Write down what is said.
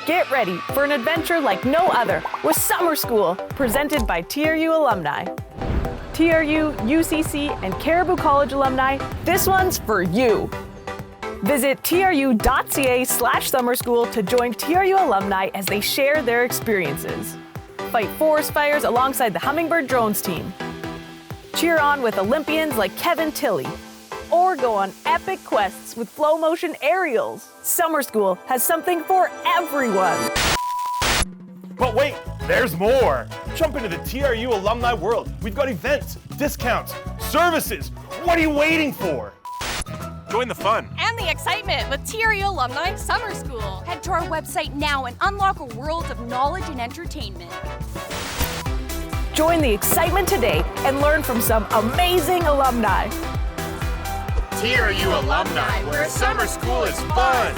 Get ready for an adventure like no other with Summer School, presented by TRU Alumni. TRU, UCC, and Caribou College alumni, this one's for you. Visit tru.ca/summer school to join TRU alumni as they share their experiences. Fight forest fires alongside the Hummingbird Drones team. Cheer on with Olympians like Kevin Tillie. Or go on epic quests with flow motion aerials. Summer School has something for everyone. But wait, there's more. Jump into the TRU alumni world. We've got events, discounts, services. What are you waiting for? Join the fun and the excitement with TRU Alumni Summer School. Head to our website now and unlock a world of knowledge and entertainment. Join the excitement today and learn from some amazing alumni. TRU Alumni, where summer school is fun.